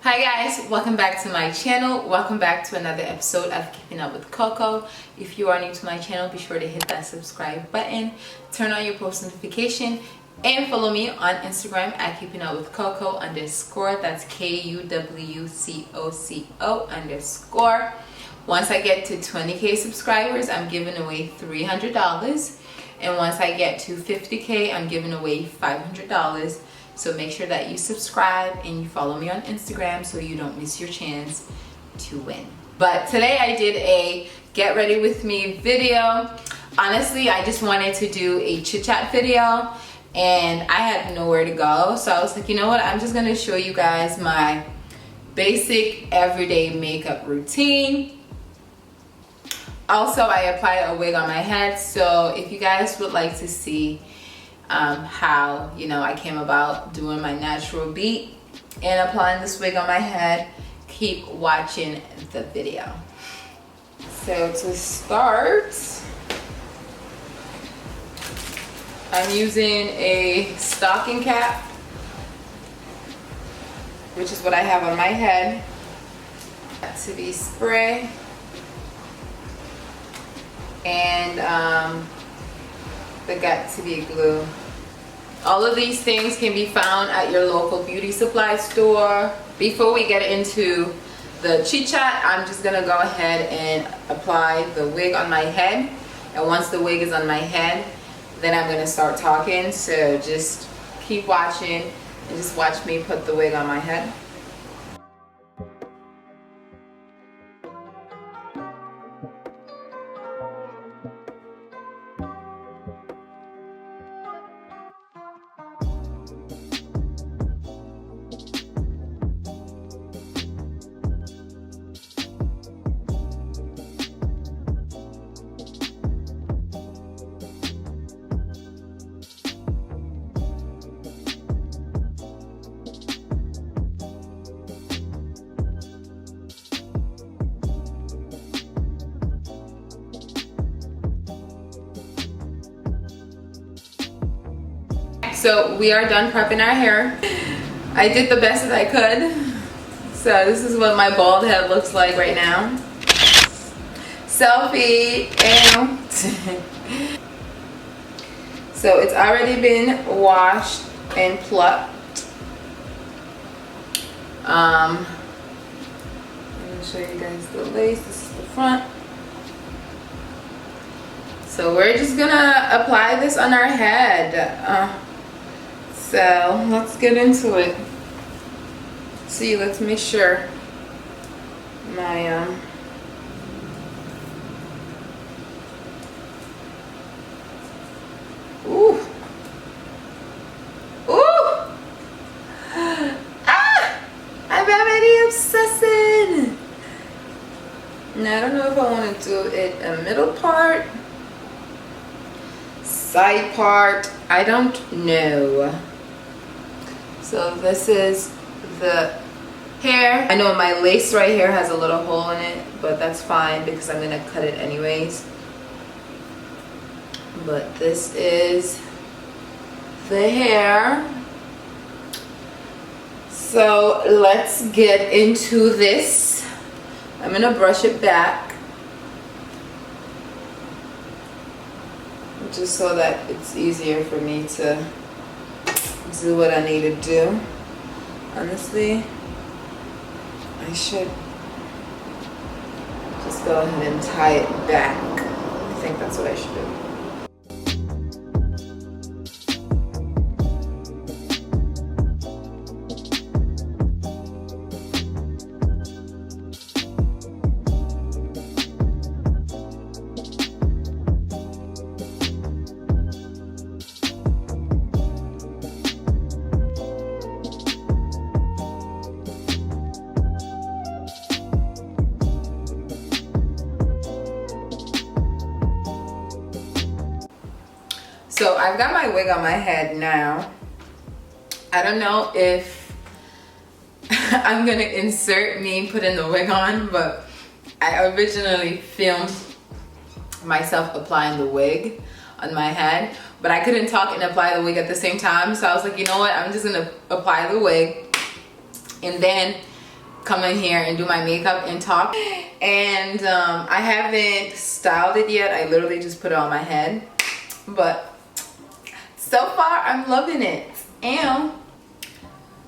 Hi guys, welcome back to my channel. Welcome back to another episode of Keeping Up with Coco. If you are new to my channel, be sure to hit that subscribe button, turn on your post notification, and follow me on Instagram at Keeping Up with Coco _. That's KUWCOCO _. Once I get to 20k subscribers, I'm giving away $300, and once I get to 50k, I'm giving away $500. So make sure that you subscribe and you follow me on Instagram so you don't miss your chance to win. But today I did a get ready with me video. Honestly, I just wanted to do a chit chat video and I had nowhere to go. So I was like, you know what? I'm just gonna show you guys my basic everyday makeup routine. Also, I applied a wig on my head. So if you guys would like to see how I came about doing my natural beat and applying this wig on my head, keep watching the video. So to start, I'm using a stocking cap, which is what I have on my head. Got to be spray and the got to be glue. All of these things can be found at your local beauty supply store. Before we get into the chit chat, I'm just gonna go ahead and apply the wig on my head. And once the wig is on my head, then I'm gonna start talking. So just keep watching and just watch me put the wig on my head. So we are done prepping our hair. I did the best that I could. So this is what my bald head looks like right now. Selfie. Ew. So it's already been washed and plucked. Let me show you guys the lace. This is the front. So we're just gonna apply this on our head. So let's get into it. See, let's make sure my ooh, I'm already obsessing. Now I don't know if I want to do it a middle part, side part, I don't know. So this is the hair. I know my lace right here has a little hole in it, but that's fine because I'm gonna cut it anyways. But this is the hair. So let's get into this. I'm gonna brush it back just so that it's easier for me to do what I need to do. Honestly, I should just go ahead and tie it back. I think that's what I should do. So I've got my wig on my head now. I don't know if I'm gonna insert me putting the wig on, but I originally filmed myself applying the wig on my head, but I couldn't talk and apply the wig at the same time. So I was like, you know what, I'm just gonna apply the wig and then come in here and do my makeup and talk. And I haven't styled it yet. I literally just put it on my head, but so far I'm loving it. And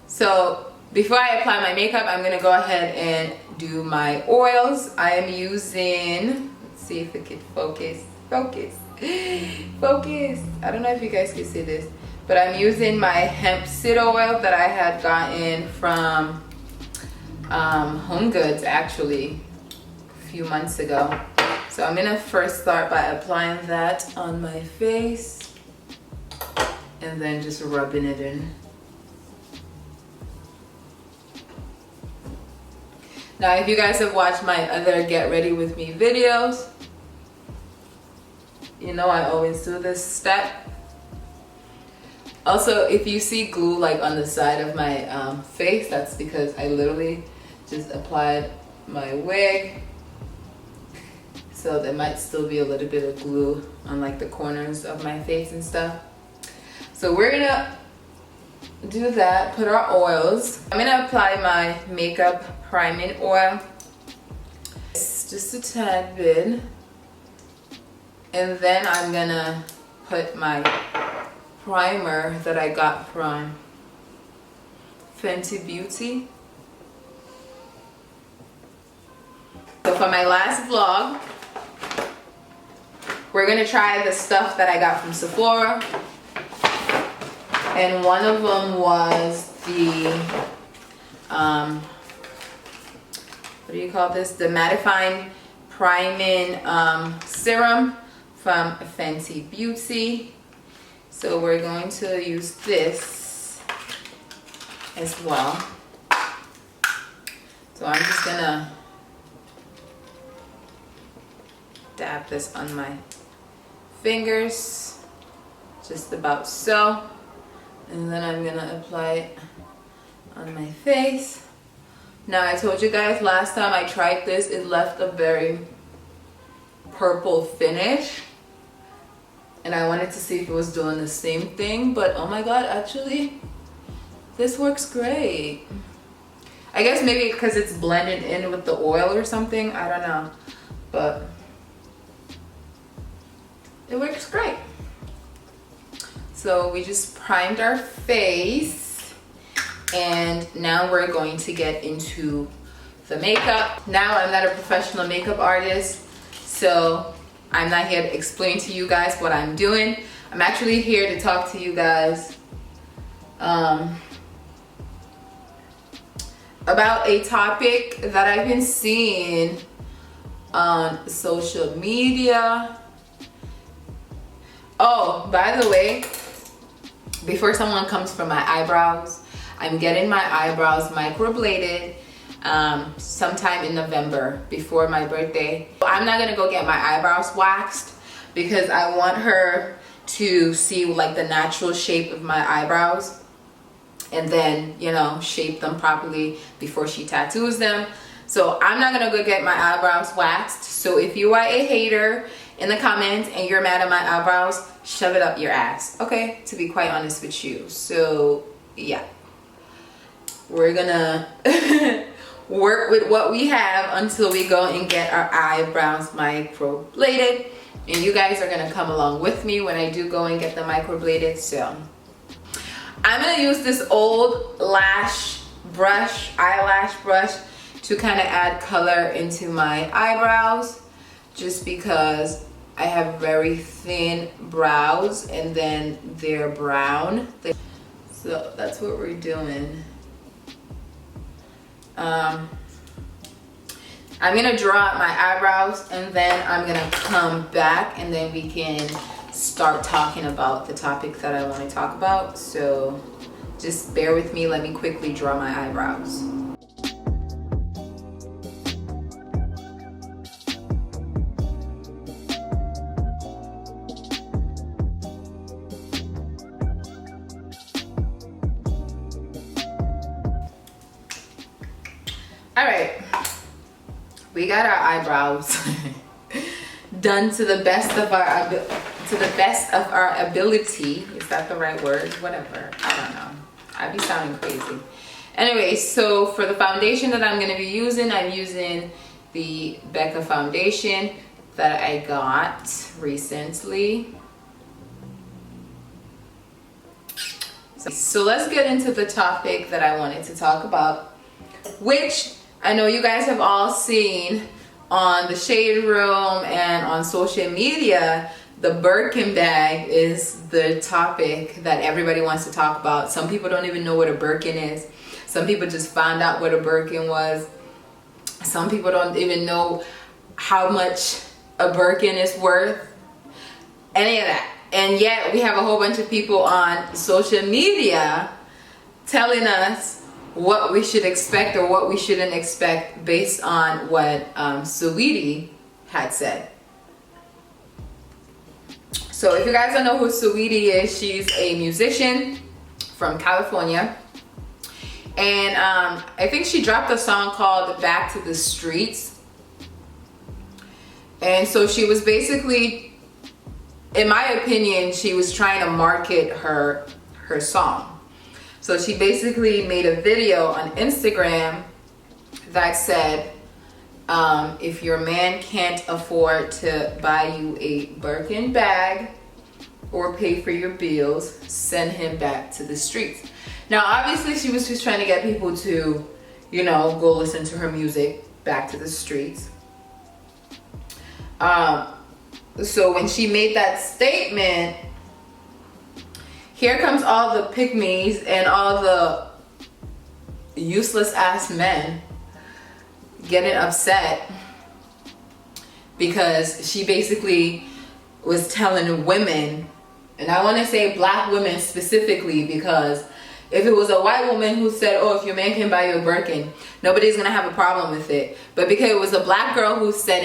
so before I apply my makeup, I'm gonna go ahead and do my oils. I am using, let's see if it can focus. Focus. I don't know if you guys can see this, but I'm using my hemp seed oil that I had gotten from Home Goods actually a few months ago. So I'm gonna first start by applying that on my face and then just rubbing it in. Now, if you guys have watched my other Get Ready With Me videos, you know I always do this step. Also, if you see glue like on the side of my face, that's because I literally just applied my wig. So there might still be a little bit of glue on like the corners of my face and stuff. So we're gonna do that, put our oils. I'm gonna apply my makeup priming oil. It's just a tad bit. And then I'm gonna put my primer that I got from Fenty Beauty. So for my last vlog, we're gonna try the stuff that I got from Sephora. And one of them was the, what do you call this? The mattifying priming serum from Fenty Beauty. So we're going to use this as well. So I'm just gonna dab this on my fingers, just about so. And then I'm gonna apply it on my face. Now, I told you guys last time I tried this, it left a very purple finish. And I wanted to see if it was doing the same thing, but oh my god, actually, this works great. I guess maybe because it's blended in with the oil or something, I don't know. But it works great. So we just primed our face, and now we're going to get into the makeup. Now, I'm not a professional makeup artist, so I'm not here to explain to you guys what I'm doing. I'm actually here to talk to you guys about a topic that I've been seeing on social media. Oh, by the way, before someone comes for my eyebrows, I'm getting my eyebrows microbladed sometime in November before my birthday. I'm not gonna go get my eyebrows waxed because I want her to see like the natural shape of my eyebrows and then, you know, shape them properly before she tattoos them. So I'm not gonna go get my eyebrows waxed. So if you are a hater in the comments and you're mad at my eyebrows, shove it up your ass, okay? To be quite honest with you. So yeah, we're gonna work with what we have until we go and get our eyebrows microbladed, and you guys are gonna come along with me when I do go and get them microbladed. So I'm gonna use this old eyelash brush to kind of add color into my eyebrows, just because I have very thin brows and then they're brown. So that's what we're doing. I'm gonna draw out my eyebrows and then I'm gonna come back and then we can start talking about the topic that I want to talk about. So just bear with me. Let me quickly draw my eyebrows. All right, we got our eyebrows done to the best of our ability. Is that the right word? Whatever. I don't know. I be sounding crazy. Anyway, so for the foundation that I'm going to be using, I'm using the Becca foundation that I got recently. So let's get into the topic that I wanted to talk about, which I know you guys have all seen on the Shade Room and on social media. The Birkin bag is the topic that everybody wants to talk about. Some people don't even know what a Birkin is. Some people just found out what a Birkin was. Some people don't even know how much a Birkin is worth. Any of that. And yet we have a whole bunch of people on social media telling us what we should expect or what we shouldn't expect based on what Saweetie had said. So if you guys don't know who Saweetie is, she's a musician from California. And I think she dropped a song called Back to the Streets. And so she was basically, in my opinion, she was trying to market her song. So she basically made a video on Instagram that said, if your man can't afford to buy you a Birkin bag or pay for your bills, send him back to the streets. Now, obviously, she was just trying to get people to, you know, go listen to her music, Back to the Streets. So when she made that statement, here comes all the pygmies and all the useless ass men getting upset because she basically was telling women, and I want to say black women specifically, because if it was a white woman who said, oh, if your man can buy you a Birkin, nobody's going to have a problem with it. But because it was a black girl who said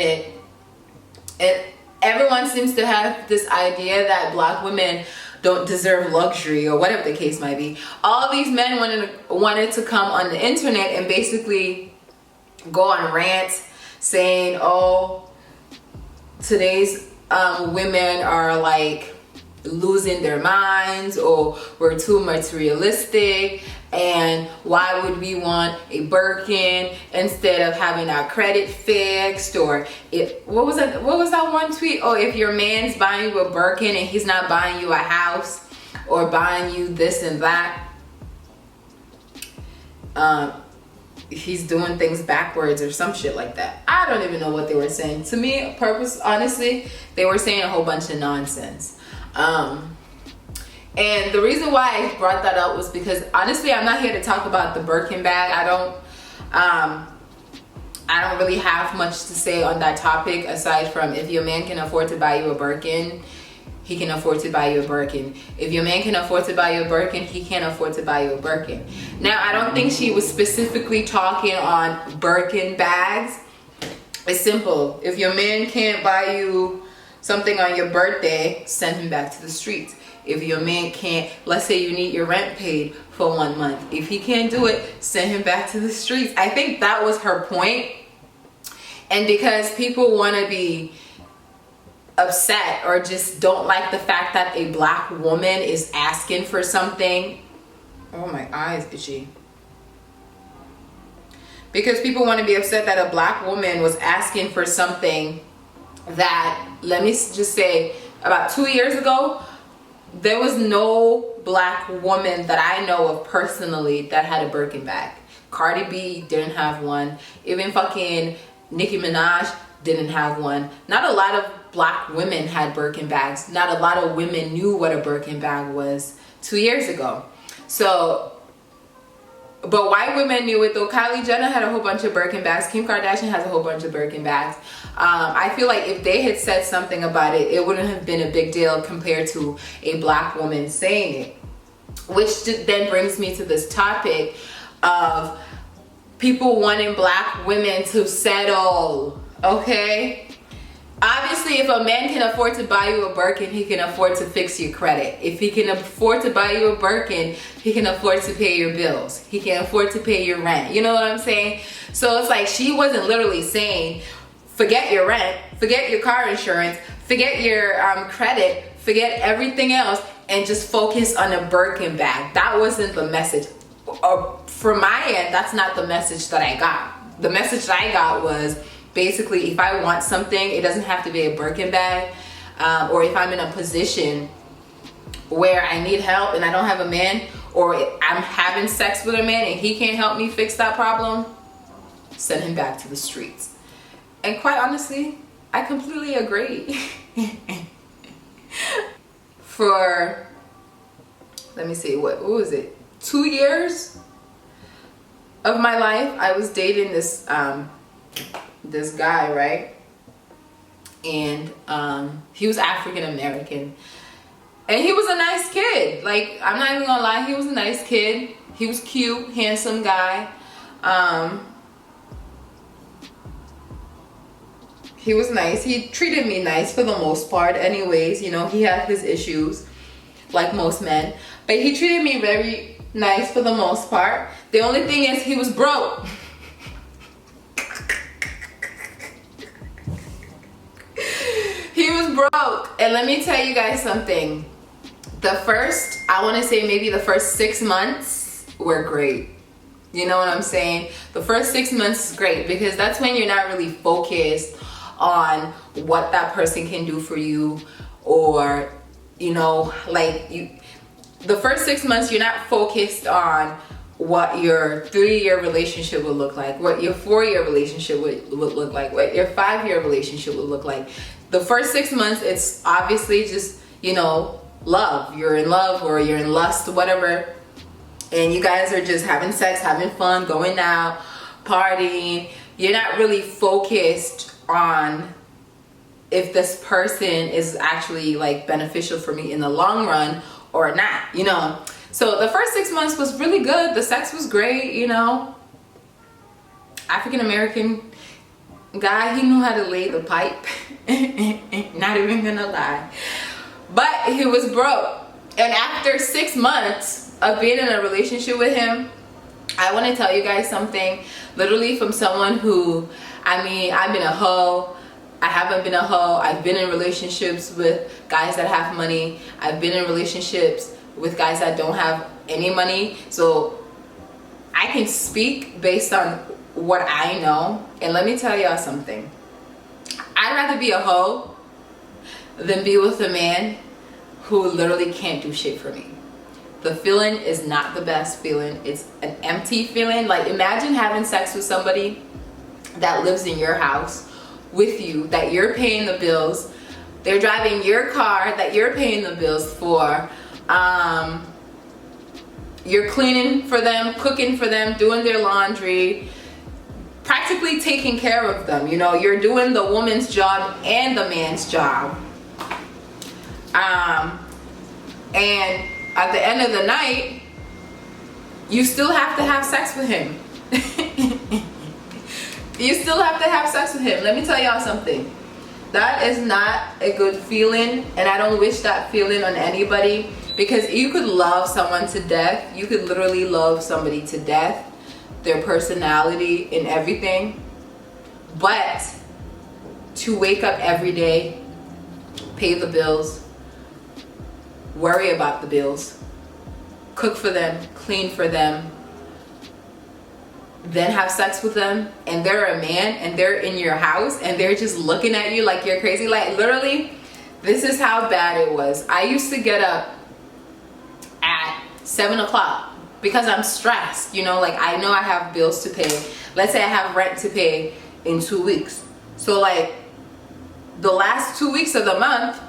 it, everyone seems to have this idea that black women don't deserve luxury or whatever the case might be. All these men wanted to come on the internet and basically go on rants saying, oh, today's women are like losing their minds, or we're too materialistic, and why would we want a Birkin instead of having our credit fixed? Or what was that one tweet? Oh, if your man's buying you a Birkin and he's not buying you a house or buying you this and that, he's doing things backwards or some shit like that. I don't even know what they were saying. To me, honestly, they were saying a whole bunch of nonsense. And the reason why I brought that up was because honestly, I'm not here to talk about the Birkin bag. I don't really have much to say on that topic aside from, if your man can afford to buy you a Birkin, he can afford to buy you a Birkin. If your man can afford to buy you a Birkin, he can afford to buy you a Birkin. Now, I don't think she was specifically talking on Birkin bags. It's simple. If your man can't buy you something on your birthday, send him back to the streets. If your man can't, let's say you need your rent paid for 1 month. If he can't do it, send him back to the streets. I think that was her point. And because people want to be upset or just don't like the fact that a black woman is asking for something. Oh, my eyes itchy. Because people want to be upset that a black woman was asking for something that, let me just say, about 2 years ago, there was no black woman that I know of personally that had a Birkin bag. Cardi B didn't have one. Even fucking Nicki Minaj didn't have one. Not a lot of black women had Birkin bags. Not a lot of women knew what a Birkin bag was 2 years ago. So, but white women knew it though. Kylie Jenner had a whole bunch of Birkin bags. Kim Kardashian has a whole bunch of Birkin bags. I feel like if they had said something about it, it wouldn't have been a big deal compared to a black woman saying it. Which then brings me to this topic of people wanting black women to settle, okay? Obviously, if a man can afford to buy you a Birkin, he can afford to fix your credit. If he can afford to buy you a Birkin, he can afford to pay your bills. He can afford to pay your rent. You know what I'm saying? So it's like she wasn't literally saying, forget your rent, forget your car insurance, forget your credit, forget everything else, and just focus on a Birkin bag. That wasn't the message. from my end, that's not the message that I got. The message that I got was basically, if I want something, it doesn't have to be a Birkin bag, or if I'm in a position where I need help and I don't have a man, or I'm having sex with a man and he can't help me fix that problem, send him back to the streets. And quite honestly, I completely agree. For, let me see, what was it? 2 years of my life, I was dating this this guy, right? And he was African American, and he was a nice kid. Like, I'm not even gonna lie, he was a nice kid. He was cute, handsome guy. He was nice. He treated me nice for the most part anyways. You know, he had his issues like most men, but he treated me very nice for the most part. The only thing is, he was broke. He was broke. And let me tell you guys something. The first, I want to say maybe the first 6 months were great. You know what I'm saying? The first 6 months is great, because that's when you're not really focused on what that person can do for you, or, you know, like, the first 6 months, you're not focused on what your 3-year relationship would look like, what your 4-year relationship would look like, what your 5-year relationship would look like. The first 6 months, it's obviously just, you know, love. You're in love, or you're in lust, whatever. And you guys are just having sex, having fun, going out, partying. You're not really focused on if this person is actually like beneficial for me in the long run or not, you know. So the first 6 months was really good. The sex was great, you know. African American guy, he knew how to lay the pipe. Not even gonna lie. But he was broke. And after 6 months of being in a relationship with him, I want to tell you guys something. Literally from someone who, I mean, I've been a hoe. I haven't been a hoe. I've been in relationships with guys that have money. I've been in relationships with guys that don't have any money. So I can speak based on what I know. And let me tell y'all something. I'd rather be a hoe than be with a man who literally can't do shit for me. The feeling is not the best feeling. It's an empty feeling. Like, imagine having sex with somebody that lives in your house with you, that you're paying the bills. They're driving your car that you're paying the bills for. You're cleaning for them, cooking for them, doing their laundry, practically taking care of them. You know, you're doing the woman's job and the man's job. And at the end of the night, you still have to have sex with him. You still have to have sex with him. Let me tell y'all something. That is not a good feeling, and I don't wish that feeling on anybody, because you could love someone to death. You could literally love somebody to death, their personality and everything. But to wake up every day, pay the bills, worry about the bills, cook for them, clean for them, then have sex with them, and they're a man and they're in your house and they're just looking at you like you're crazy. Like, literally, this is how bad it was. I used to get up at 7 o'clock because I'm stressed, you know, like, I know I have bills to pay. Let's say I have rent to pay in 2 weeks. So like, the last 2 weeks of the month,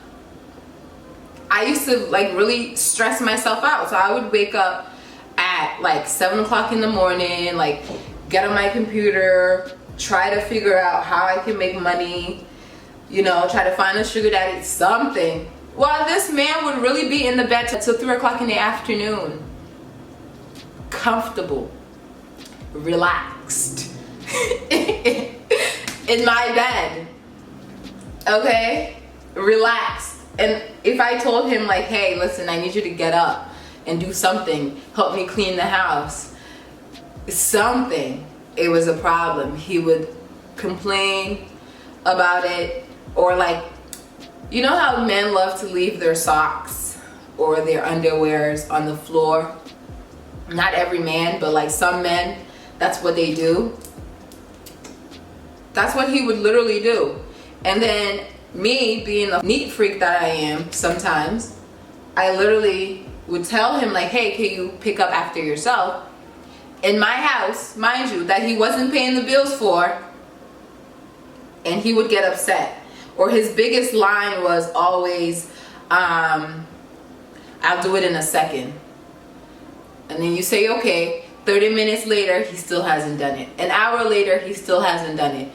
I used to like really stress myself out. So I would wake up at like 7 o'clock in the morning, like get on my computer, try to figure out how I can make money, you know, try to find a sugar daddy, something. While this man would really be in the bed till 3 o'clock in the afternoon. Comfortable, relaxed, in my bed, okay, relaxed. And if I told him like, hey, listen, I need you to get up and do something, help me clean the house, something, it was a problem. He would complain about it, or like, you know how men love to leave their socks or their underwears on the floor? not every man, but like some men, that's what they do. That's what he would literally do. And then me, being the neat freak that I am sometimes, I literally would tell him like, hey, can you pick up after yourself? In my house, mind you, that he wasn't paying the bills for, and he would get upset. Or his biggest line was always, I'll do it in a second. And then you say, okay, 30 minutes later, he still hasn't done it. An hour later, he still hasn't done it.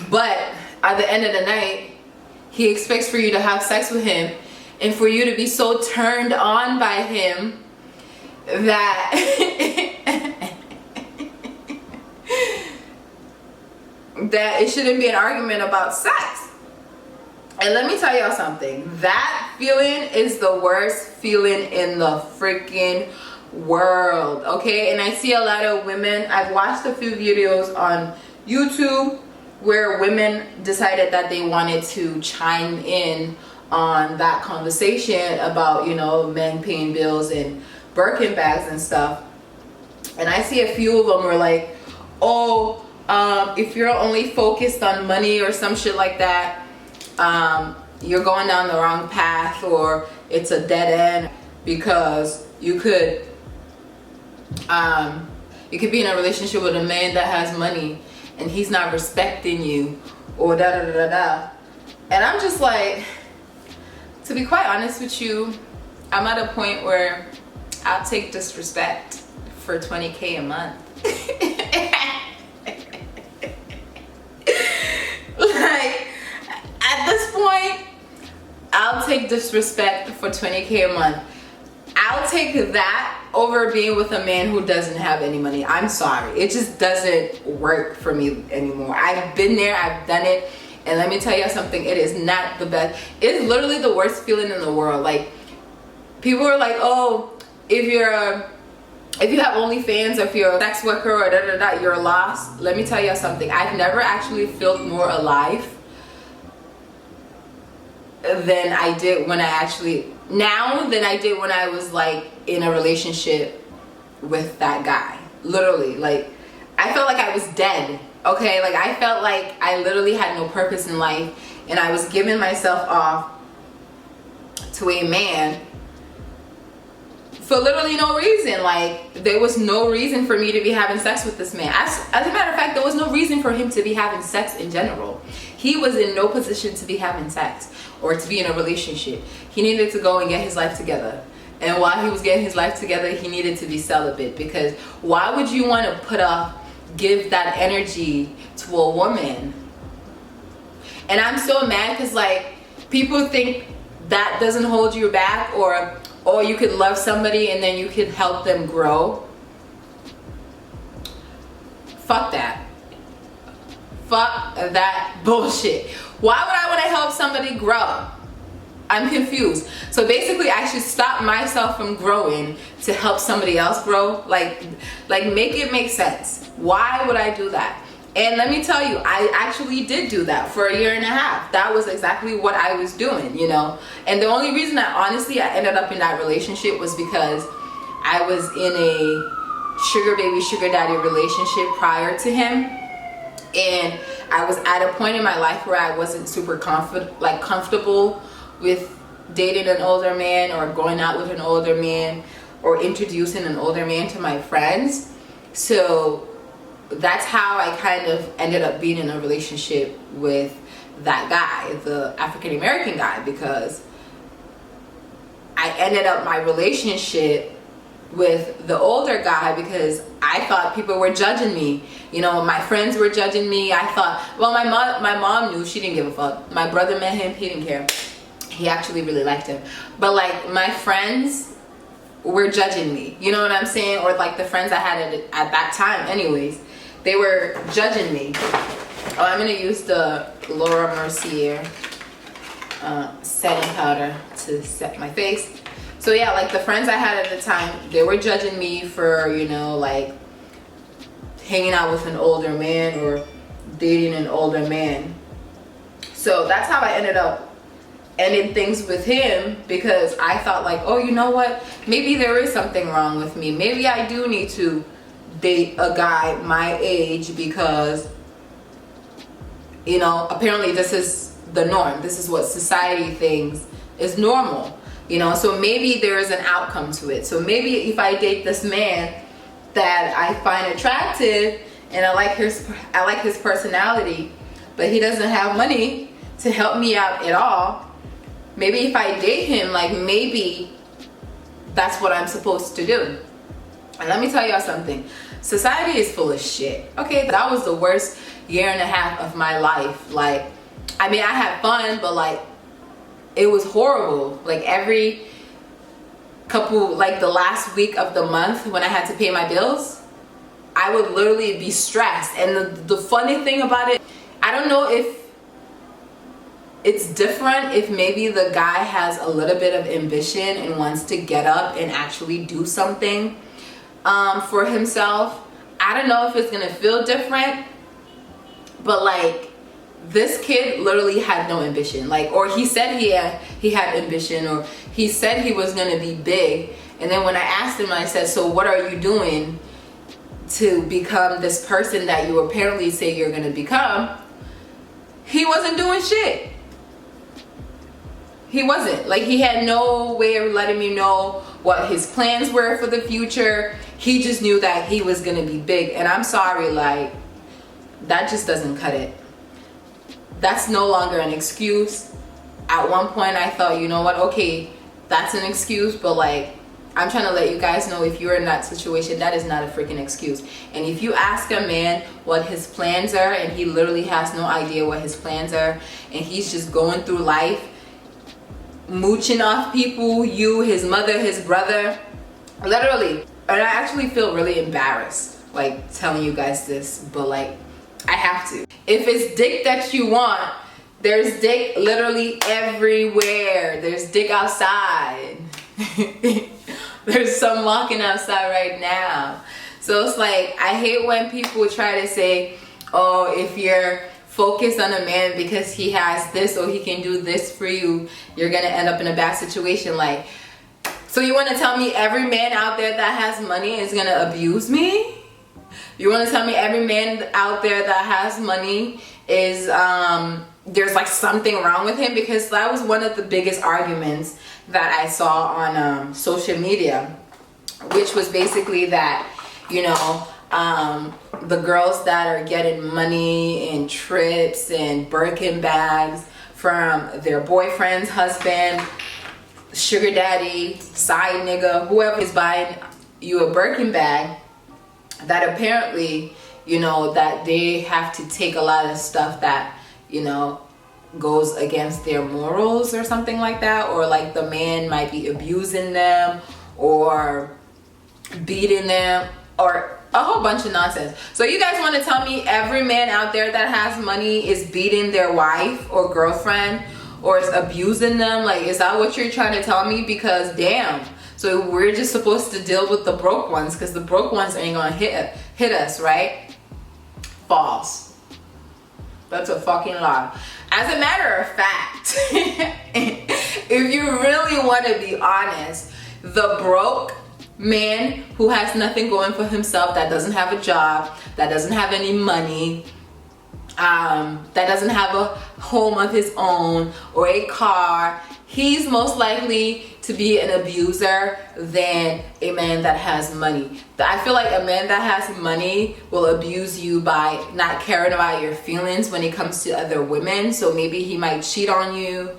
But at the end of the night, he expects for you to have sex with him and for you to be so turned on by him that that it shouldn't be an argument about sex. And let me tell y'all something. That feeling is the worst feeling in the freaking world, okay? And I see a lot of women, I've watched a few videos on YouTube where women decided that they wanted to chime in on that conversation about, you know, men paying bills and Birkin bags and stuff. And I see a few of them were like, oh, if you're only focused on money or some shit like that, you're going down the wrong path, or it's a dead end, because you could be in a relationship with a man that has money and he's not respecting you, or da da da da da. And I'm just like, to be quite honest with you, I'm at a point where I'll take disrespect for 20K a month. Like, at this point, I'll take disrespect for 20K a month. I'll take that over being with a man who doesn't have any money. I'm sorry, it just doesn't work for me anymore. I've been there, I've done it, and let me tell you something, it is not the best. It's literally the worst feeling in the world. Like, people are like, oh, if you have OnlyFans, or if you're a sex worker or da da da, you're lost. Let me tell you something, I've never actually felt more alive than I did when I did when I was like in a relationship with that guy. Literally, like, I felt like I was dead, okay? Like, I felt like I literally had no purpose in life, and I was giving myself off to a man for literally no reason. Like, there was no reason for me to be having sex with this man. As a matter of fact, there was no reason for him to be having sex in general. He was in no position to be having sex or to be in a relationship. He needed to go and get his life together. And while he was getting his life together, he needed to be celibate, because why would you want to give that energy to a woman? And I'm so mad because, like, people think that doesn't hold you back, or you could love somebody and then you could help them grow. Fuck that. Fuck that bullshit. Why would I want to help somebody grow? I'm confused. So basically, I should stop myself from growing to help somebody else grow. Like make it make sense. Why would I do that? And let me tell you, I actually did do that for 1.5 years. That was exactly what I was doing, you know. And the only reason that honestly I ended up in that relationship was because I was in a sugar baby, sugar daddy relationship prior to him. And I was at a point in my life where I wasn't super comfortable with dating an older man, or going out with an older man, or introducing an older man to my friends. So that's how I kind of ended up being in a relationship with that guy, the African American guy, because I ended up my relationship with the older guy because I thought people were judging me. You know, my friends were judging me. I thought, well, my mom knew, she didn't give a fuck. My brother met him, he didn't care. He actually really liked him. But like, my friends were judging me, you know what I'm saying? Or like the friends I had at that time anyways, they were judging me. Oh, I'm gonna use the Laura Mercier setting powder to set my face. So yeah, like the friends I had at the time, they were judging me for, you know, like hanging out with an older man or dating an older man. So that's how I ended up ended things with him because I thought like, oh, you know what? Maybe there is something wrong with me. Maybe I do need to date a guy my age because, you know, apparently this is the norm. This is what society thinks is normal, you know. So maybe there is an outcome to it. So maybe if I date this man that I find attractive and I like his personality, but he doesn't have money to help me out at all, maybe if I date him, like maybe that's what I'm supposed to do. And let me tell y'all something. Society is full of shit. Okay, that was the worst year and a half of my life. Like, I mean, I had fun, but like, it was horrible. Like every couple, like the last week of the month when I had to pay my bills, I would literally be stressed. And the funny thing about it, I don't know if it's different if maybe the guy has a little bit of ambition and wants to get up and actually do something for himself. I don't know if it's gonna feel different, but like this kid literally had no ambition. Like, or he said he had ambition, or he said he was gonna be big, and then when I asked him, I said, so what are you doing to become this person that you apparently say you're gonna become? He wasn't doing shit. He wasn't. Like, he had no way of letting me know what his plans were for the future. He just knew that he was gonna be big. And I'm sorry, like, that just doesn't cut it. That's no longer an excuse. At one point I thought, you know what, okay, that's an excuse, but like, I'm trying to let you guys know, if you're in that situation, that is not a freaking excuse. And if you ask a man what his plans are and he literally has no idea what his plans are, and he's just going through life mooching off people, you, his mother, his brother, literally. And I actually feel really embarrassed like telling you guys this, but like, I have to. If it's dick that you want, there's dick literally everywhere. There's dick outside. There's some walking outside right now. So it's like, I hate when people try to say, oh, if you're focused on a man because he has this or he can do this for you, you're gonna end up in a bad situation. Like, so you want to tell me every man out there that has money is gonna abuse me? You want to tell me every man out there that has money is there's like something wrong with him? Because that was one of the biggest arguments that I saw on social media, which was basically that, you know, the girls that are getting money and trips and Birkin bags from their boyfriend's husband, sugar daddy, side nigga, whoever is buying you a Birkin bag, that apparently, you know, that they have to take a lot of stuff that, you know, goes against their morals or something like that, or like the man might be abusing them or beating them or a whole bunch of nonsense. So you guys want to tell me every man out there that has money is beating their wife or girlfriend or is abusing them? Like, is that what you're trying to tell me? Because damn. So we're just supposed to deal with the broke ones because the broke ones ain't gonna hit us, right? False. That's a fucking lie. As a matter of fact, if you really want to be honest, the broke man who has nothing going for himself, that doesn't have a job, that doesn't have any money, that doesn't have a home of his own or a car, he's most likely to be an abuser than a man that has money. I feel like a man that has money will abuse you by not caring about your feelings when it comes to other women. So maybe he might cheat on you,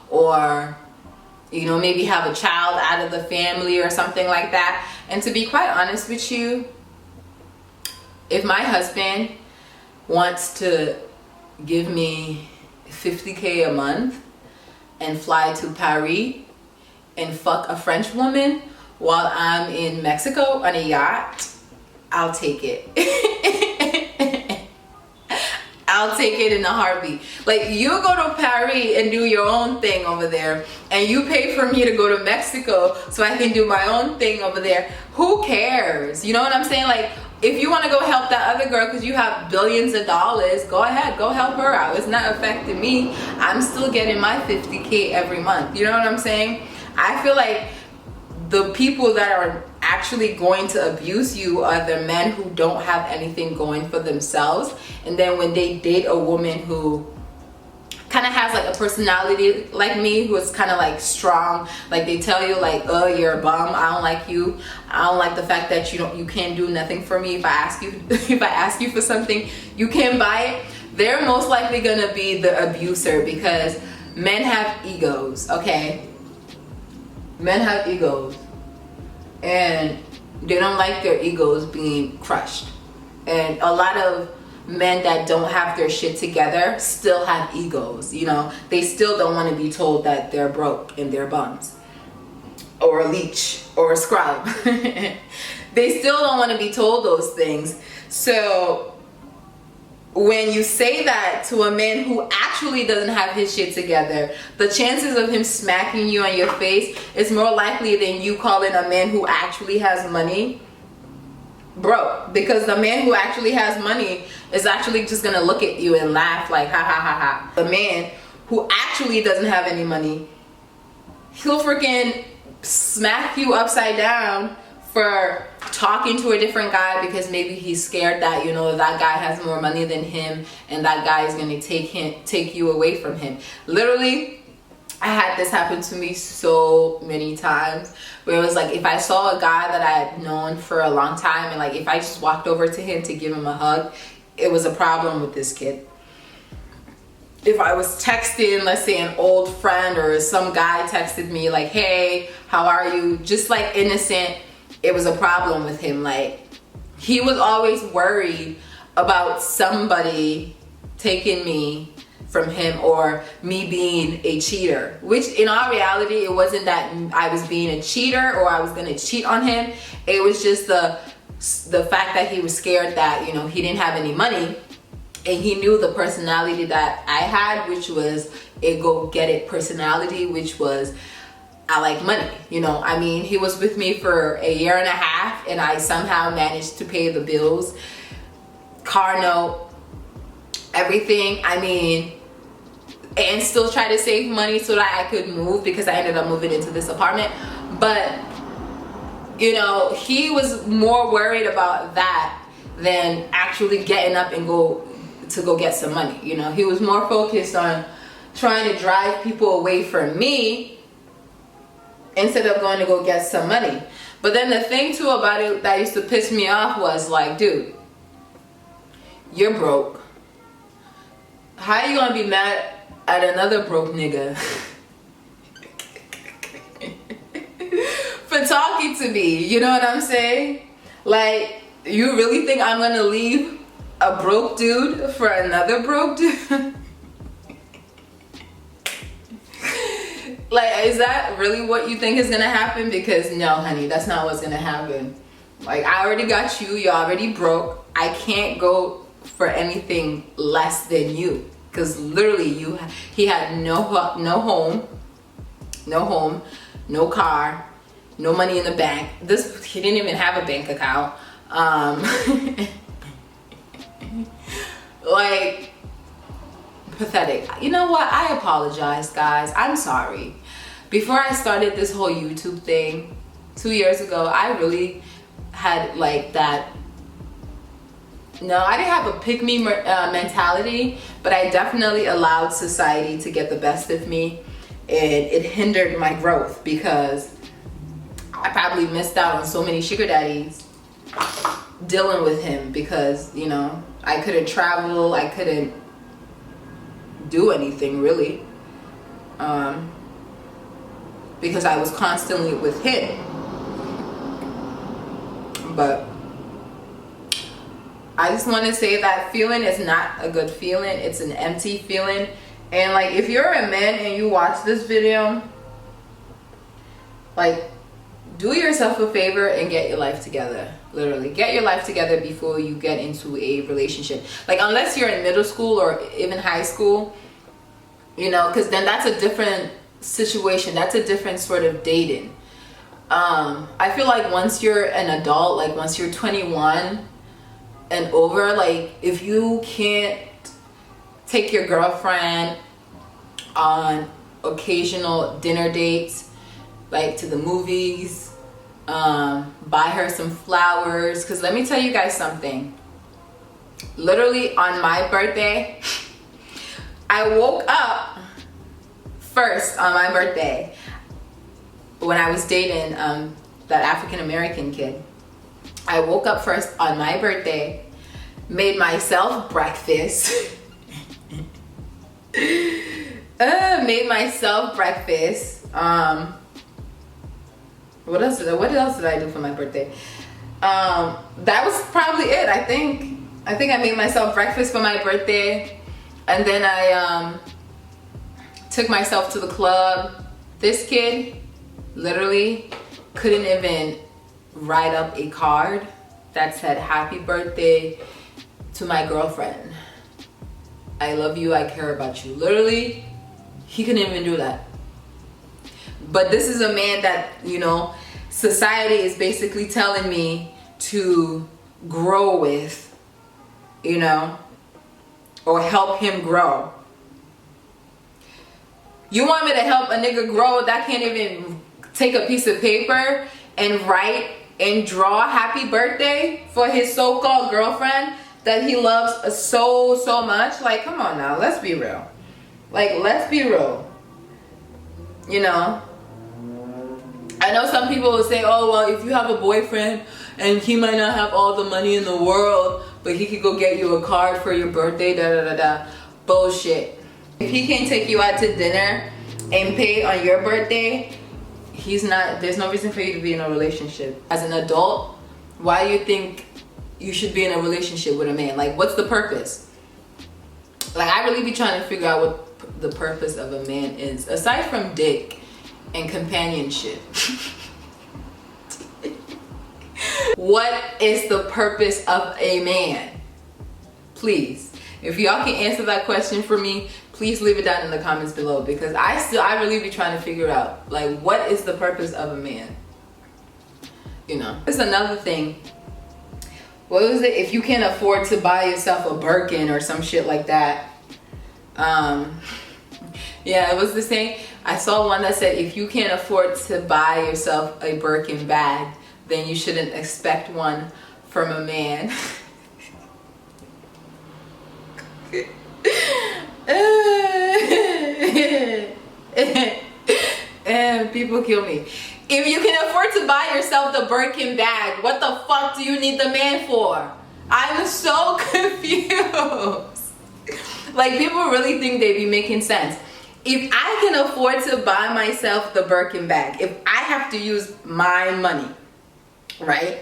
or, you know, maybe have a child out of the family or something like that. And to be quite honest with you, if my husband wants to give me 50K a month and fly to Paris and fuck a French woman while I'm in Mexico on a yacht, I'll take it. I'll take it in a heartbeat. Like, you go to Paris and do your own thing over there, and you pay for me to go to Mexico so I can do my own thing over there. Who cares? You know what I'm saying? Like, if you want to go help that other girl because you have billions of dollars, go ahead, go help her out. It's not affecting me. I'm still getting my 50K every month. You know what I'm saying? I feel like the people that are actually going to abuse you are the men who don't have anything going for themselves, and then when they date a woman who kind of has like a personality like me, who is kind of like strong, like they tell you like, oh, you're a bum, I don't like you, I don't like the fact that you can't do nothing for me. If I ask you if I ask you for something, you can't buy it. They're most likely gonna be the abuser, because men have egos. Okay, men have egos, and they don't like their egos being crushed. And a lot of men that don't have their shit together still have egos. You know, they still don't want to be told that they're broke and they're bums or a leech or a scrub. They still don't want to be told those things. So when you say that to a man who actually doesn't have his shit together, the chances of him smacking you on your face is more likely than you calling a man who actually has money broke. Because the man who actually has money is actually just gonna look at you and laugh like, ha ha ha ha. The man who actually doesn't have any money, he'll freaking smack you upside down for talking to a different guy because maybe he's scared that, you know, that guy has more money than him and that guy is going to take you away from him. Literally, I had this happen to me so many times, where it was like, if I saw a guy that I had known for a long time, and like if I just walked over to him to give him a hug, it was a problem with this kid. If I was texting, let's say an old friend or some guy texted me like, hey, how are you? Just like innocent, it was a problem with him. Like, he was always worried about somebody taking me from him or me being a cheater, which in all reality, it wasn't that I was being a cheater or I was gonna cheat on him. It was just the fact that he was scared that, you know, he didn't have any money, and he knew the personality that I had, which was a go-get-it personality, which was, I like money. You know, I mean, he was with me for a year and a half, and I somehow managed to pay the bills, car note, everything. I mean, and still try to save money so that I could move, because I ended up moving into this apartment. But, you know, he was more worried about that than actually getting up and go get some money. You know, he was more focused on trying to drive people away from me instead of going to go get some money. But then the thing too about it that used to piss me off was like, dude, you're broke. How are you gonna be mad at another broke nigga for talking to me? You know what I'm saying? Like, you really think I'm gonna leave a broke dude for another broke dude? Like, is that really what you think is gonna happen? Because no, honey, that's not what's gonna happen. Like, I already got you, you're already broke. I can't go for anything less than you, because literally he had no home, no car, no money in the bank. He didn't even have a bank account. Like, pathetic. You know what? I apologize, guys. I'm sorry. Before I started this whole YouTube thing 2 years ago, I really had like that. No, I didn't have a pick me mentality, but I definitely allowed society to get the best of me, and it hindered my growth because I probably missed out on so many sugar daddies dealing with him, because, you know, I couldn't travel, I couldn't do anything really, because I was constantly with him. But I just want to say that feeling is not a good feeling. It's an empty feeling. And like, if you're a man and you watch this video, like, do yourself a favor and get your life together. Literally, get your life together before you get into a relationship. Like, unless you're in middle school or even high school, you know, because then that's a different situation. That's a different sort of dating. I feel like once you're an adult, like once you're 21 and over, like if you can't take your girlfriend on occasional dinner dates, like to the movies, buy her some flowers, because let me tell you guys something. Literally on my birthday, I woke up first on my birthday when I was dating that African American kid. I woke up first on my birthday, made myself breakfast, made myself breakfast. What else did I do for my birthday? That was probably it. I think I made myself breakfast for my birthday, and then I took myself to the club. This kid literally couldn't even write up a card that said happy birthday to my girlfriend. I love you, I care about you. Literally, he couldn't even do that. But this is a man that, you know, society is basically telling me to grow with, you know, or help him grow. You want me to help a nigga grow that can't even take a piece of paper and write and draw happy birthday for his so-called girlfriend that he loves so much? Like, come on now, let's be real. Like, let's be real. You know, I know some people will say, oh, well, if you have a boyfriend and he might not have all the money in the world, but he could go get you a card for your birthday, Bullshit. If he can't take you out to dinner and pay on your birthday, there's no reason for you to be in a relationship. As an adult, why do you think you should be in a relationship with a man? Like, what's the purpose? Like, I really be trying to figure out what the purpose of a man is, aside from dick and companionship. What is the purpose of a man? Please, if y'all can answer that question for me, please leave it down in the comments below, because I really be trying to figure out, like, what is the purpose of a man? You know, it's another thing. What was it? If you can't afford to buy yourself a Birkin or some shit like that. Yeah, it was the same. I saw one that said, if you can't afford to buy yourself a Birkin bag, then you shouldn't expect one from a man. And people kill me. If you can afford to buy yourself the Birkin bag, what the fuck do you need the man for? I'm so confused. Like, people really think they be making sense. If I can afford to buy myself the Birkin bag, if I have to use my money, right?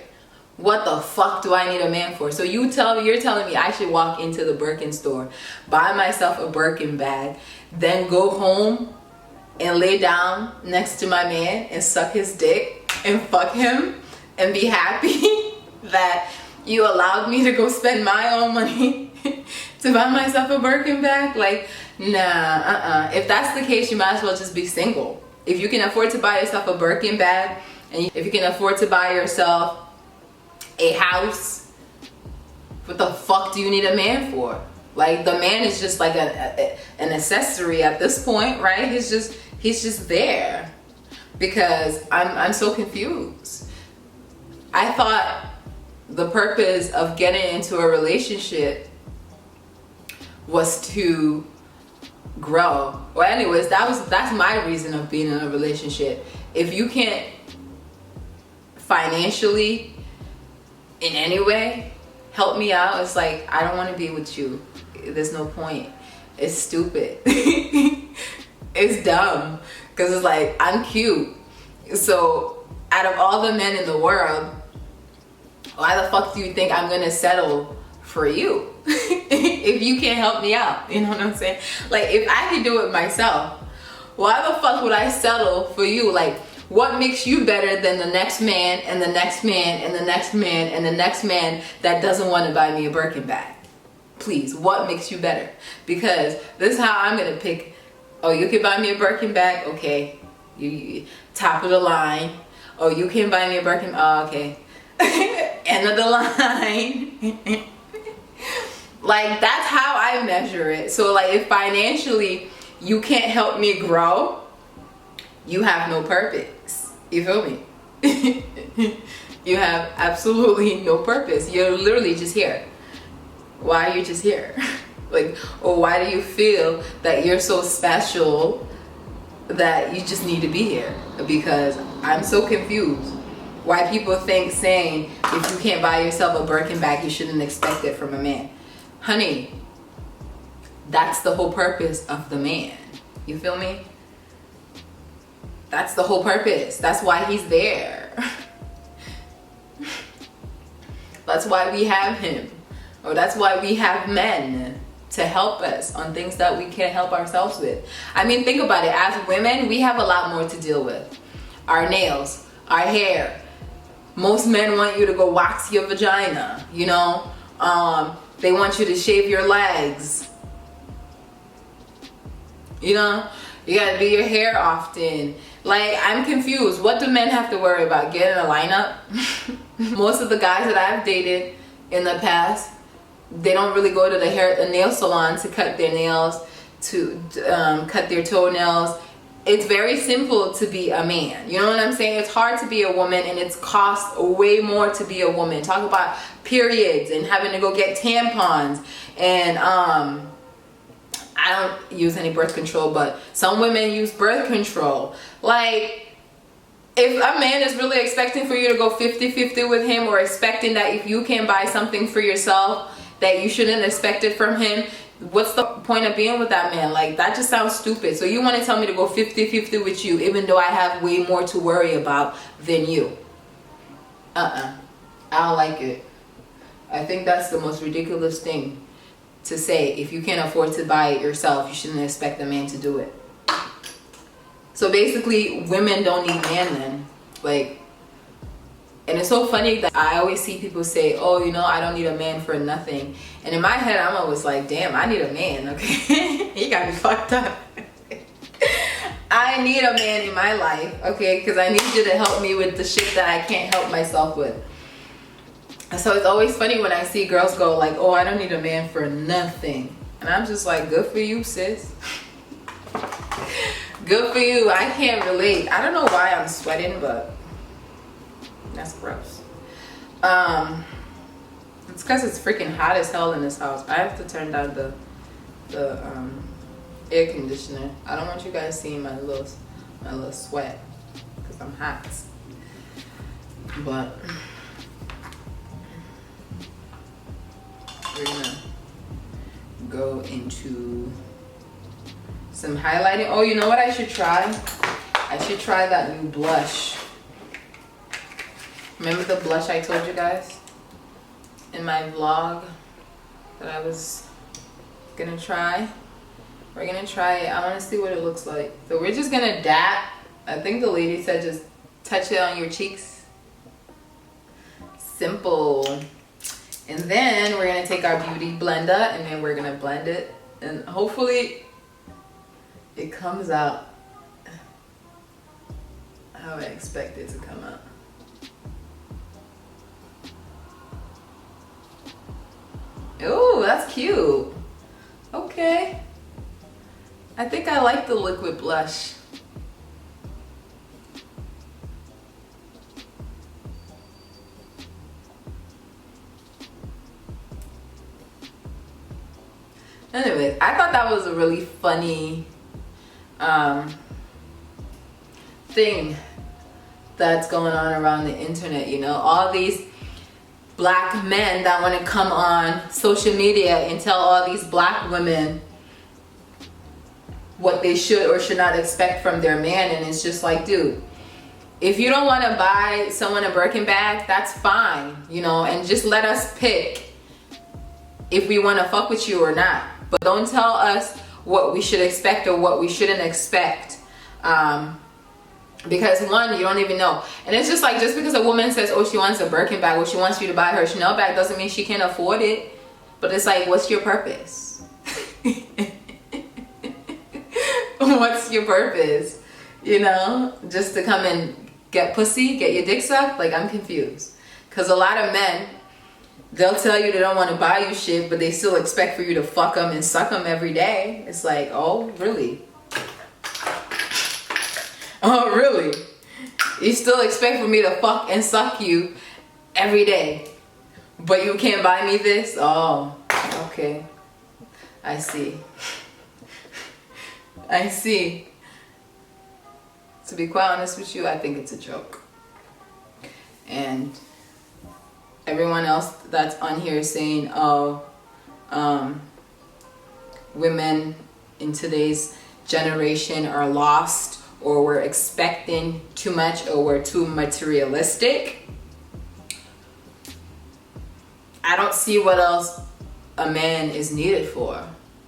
What the fuck do I need a man for? So you're telling me I should walk into the Birkin store, buy myself a Birkin bag, then go home and lay down next to my man and suck his dick and fuck him and be happy that you allowed me to go spend my own money to buy myself a Birkin bag? Like, nah, If that's the case, you might as well just be single. If you can afford to buy yourself a Birkin bag, and if you can afford to buy yourself a house, what the fuck do you need a man for? Like, the man is just like an accessory at this point, right? He's just there. Because I'm so confused. I thought the purpose of getting into a relationship was to grow. Well, anyways, that's my reason of being in a relationship. If you can't financially in any way help me out, it's like, I don't want to be with you. There's no point. It's stupid. It's dumb, because it's like, I'm cute, so out of all the men in the world, why the fuck do you think I'm gonna settle for you if you can't help me out? You know what I'm saying? Like, if I can do it myself, why the fuck would I settle for you? Like, what makes you better than the next man and the next man and the next man and the next man that doesn't want to buy me a Birkin bag? Please, what makes you better? Because this is how I'm gonna pick. Oh, you can buy me a Birkin bag, okay, you top of the line. Oh, you can buy me a Birkin, oh, okay. End of the line. Like, that's how I measure it. So like, if financially you can't help me grow, you have no purpose. You feel me? You have absolutely no purpose. You're literally just here. Why are you just here? Like, or why do you feel that you're so special that you just need to be here? Because I'm so confused why people think saying if you can't buy yourself a Birkin bag, you shouldn't expect it from a man. Honey, that's the whole purpose of the man. You feel me? That's the whole purpose. That's why he's there. That's why we have him. Or that's why we have men, to help us on things that we can't help ourselves with. I mean, think about it. As women, we have a lot more to deal with. Our nails, our hair. Most men want you to go wax your vagina, you know? They want you to shave your legs. You know? You gotta do your hair often. Like, I'm confused. What do men have to worry about? Getting a lineup? Most of the guys that I've dated in the past, they don't really go to the nail salon to cut their nails, to cut their toenails. It's very simple to be a man. You know what I'm saying? It's hard to be a woman, and it's cost way more to be a woman. Talk about periods and having to go get tampons. And I don't use any birth control, but some women use birth control. Like, if a man is really expecting for you to go 50-50 with him, or expecting that if you can buy something for yourself that you shouldn't expect it from him, what's the point of being with that man? Like, that just sounds stupid. So you want to tell me to go 50-50 with you even though I have way more to worry about than you? I don't like it. I think that's the most ridiculous thing to say. If you can't afford to buy it yourself, you shouldn't expect a man to do it. So basically, women don't need men then. Like, and it's so funny that I always see people say, oh, you know, I don't need a man for nothing. And in my head, I'm always like, damn, I need a man, okay? You got me fucked up. I need a man in my life, okay? Because I need you to help me with the shit that I can't help myself with. So it's always funny when I see girls go like, oh, I don't need a man for nothing. And I'm just like, good for you, sis. Good for you. I can't relate. I don't know why I'm sweating, but that's gross. It's because it's freaking hot as hell in this house. I have to turn down the air conditioner. I don't want you guys seeing my little sweat because I'm hot. But we're gonna go into some highlighting. Oh, you know what I should try? I should try that new blush. Remember the blush I told you guys in my vlog that I was gonna try? We're gonna try it. I wanna see what it looks like. So we're just gonna dab. I think the lady said just touch it on your cheeks. Simple. And then we're gonna take our beauty blender and then we're gonna blend it. And hopefully it comes out how I expect it to come out. Oh, that's cute. Okay. I think I like the liquid blush. Anyways, I thought that was a really funny thing that's going on around the internet, you know, all these black men that want to come on social media and tell all these black women what they should or should not expect from their man. And it's just like, dude, if you don't want to buy someone a Birkin bag, that's fine, you know, and just let us pick if we want to fuck with you or not. But don't tell us what we should expect or what we shouldn't expect Because one, you don't even know. And it's just like, just because a woman says, oh, she wants a Birkin bag, or she wants you to buy her Chanel bag, doesn't mean she can't afford it. But it's like, what's your purpose? What's your purpose? You know, just to come and get pussy, get your dick sucked? Like, I'm confused. Because a lot of men, they'll tell you they don't want to buy you shit, but they still expect for you to fuck them and suck them every day. It's like, oh, really? Oh, really? You still expect for me to fuck and suck you every day, but you can't buy me this? Oh, okay. I see. I see. To be quite honest with you, I think it's a joke. And everyone else that's on here saying, oh, women in today's generation are lost, or we're expecting too much, or we're too materialistic. I don't see what else a man is needed for,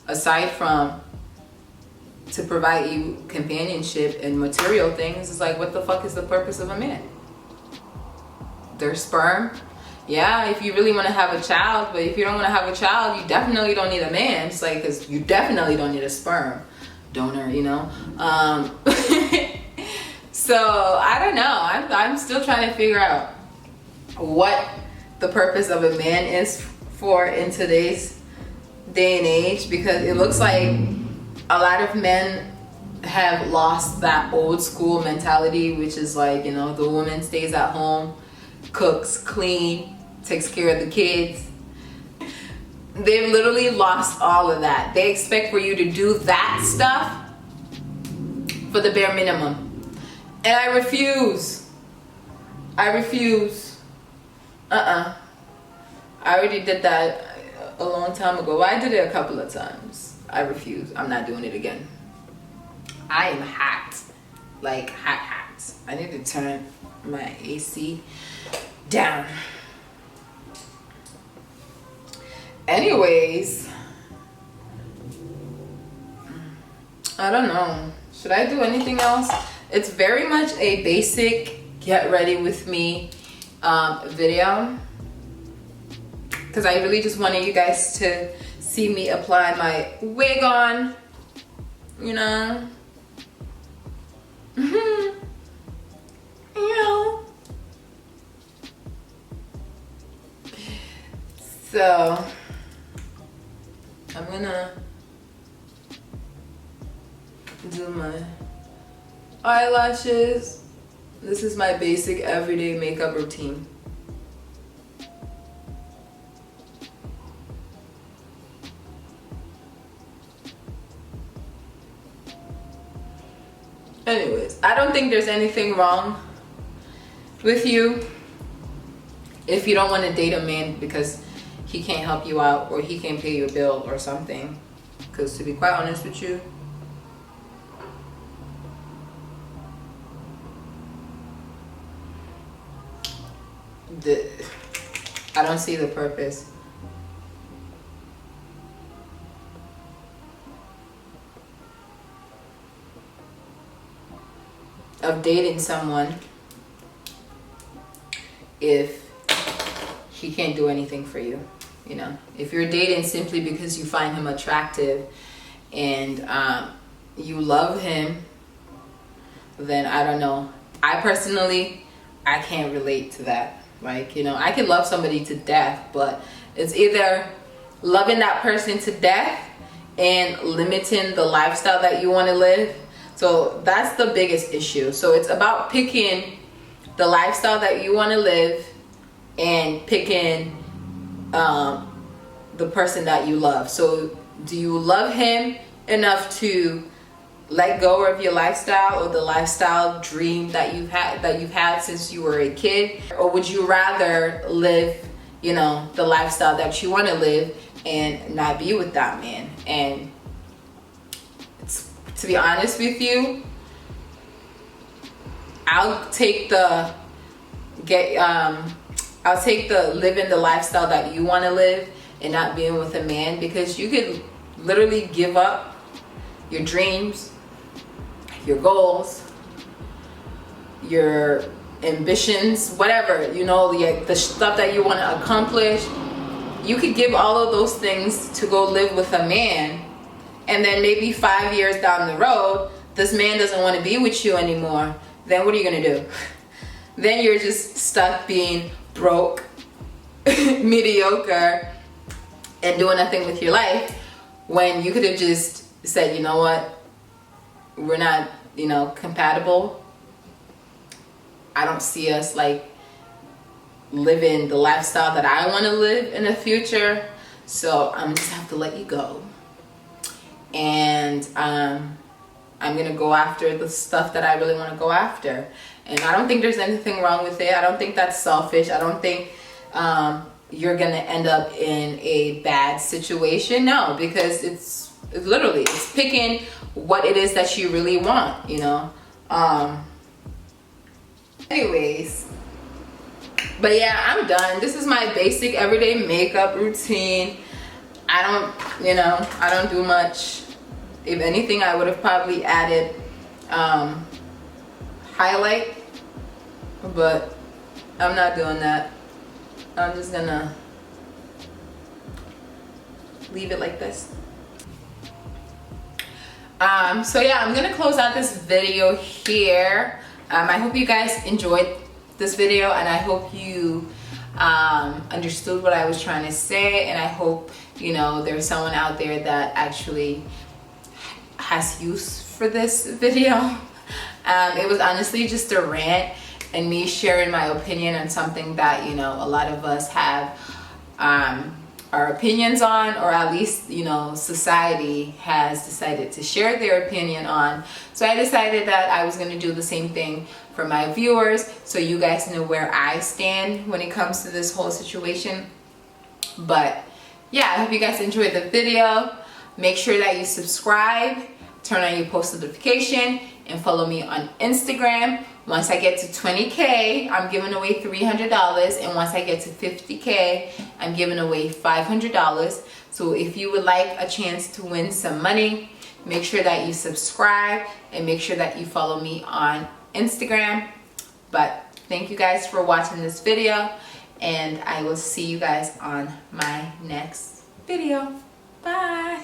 aside from to provide you companionship and material things. It's like, what the fuck is the purpose of a man? Their sperm? Yeah, if you really want to have a child, but if you don't want to have a child, you definitely don't need a man. It's like, because you definitely don't need a sperm donor, you know. So I don't know. I'm still trying to figure out what the purpose of a man is for in today's day and age, because it looks like a lot of men have lost that old school mentality, which is like, you know, the woman stays at home, cooks, clean, takes care of the kids. They've literally lost all of that. They expect for you to do that stuff for the bare minimum. And I refuse. I refuse. I already did that a long time ago. Well, I did it a couple of times. I refuse. I'm not doing it again. I am hot. Like hot. I need to turn my AC down. Anyways, I don't know. Should I do anything else? It's very much a basic get ready with me video, because I really just wanted you guys to see me apply my wig on, you know. You know. So I'm gonna do my eyelashes. This is my basic everyday makeup routine. Anyways, I don't think there's anything wrong with you if you don't want to date a man because he can't help you out or he can't pay your bill or something. Because to be quite honest with you, I don't see the purpose. Of dating someone if he can't do anything for you. You know, if you're dating simply because you find him attractive and you love him, then I don't know. I personally, I can't relate to that. Like, you know, I can love somebody to death, but it's either loving that person to death and limiting the lifestyle that you want to live. So that's the biggest issue. So it's about picking the lifestyle that you want to live and picking the person that you love. So do you love him enough to let go of your lifestyle or the lifestyle dream that you've had since you were a kid? Or would you rather live, you know, the lifestyle that you want to live and not be with that man? And to be honest with you, I'll take the living the lifestyle that you want to live and not being with a man, because you could literally give up your dreams, your goals, your ambitions, whatever, you know, the stuff that you want to accomplish. You could give all of those things to go live with a man, and then maybe 5 years down the road, this man doesn't want to be with you anymore. Then what are you going to do? Then you're just stuck being broke, mediocre, and doing nothing with your life, when you could have just said, you know what, we're not, you know, compatible. I don't see us like living the lifestyle that I want to live in the future, so I'm just have to let you go. And I'm gonna go after the stuff that I really want to go after. And I don't think there's anything wrong with it. I don't think that's selfish. I don't think you're gonna end up in a bad situation. No, because it's literally, it's picking what it is that you really want, you know. Anyways, but yeah, I'm done. This is my basic everyday makeup routine. I don't do much. If anything, I would have probably added highlight, but I'm not doing that. I'm just gonna leave it like this. So yeah, I'm gonna close out this video here. I hope you guys enjoyed this video, and I hope you understood what I was trying to say, and I hope, you know, there's someone out there that actually has use for this video. It was honestly just a rant and me sharing my opinion on something that, you know, a lot of us have our opinions on, or at least, you know, society has decided to share their opinion on. So I decided that I was going to do the same thing for my viewers, so you guys know where I stand when it comes to this whole situation. But yeah, I hope you guys enjoyed the video. Make sure that you subscribe, turn on your post notification, and follow me on Instagram. Once I get to 20K, I'm giving away $300, and once I get to 50K, I'm giving away $500. So if you would like a chance to win some money, make sure that you subscribe and make sure that you follow me on Instagram. But thank you guys for watching this video, and I will see you guys on my next video. Bye.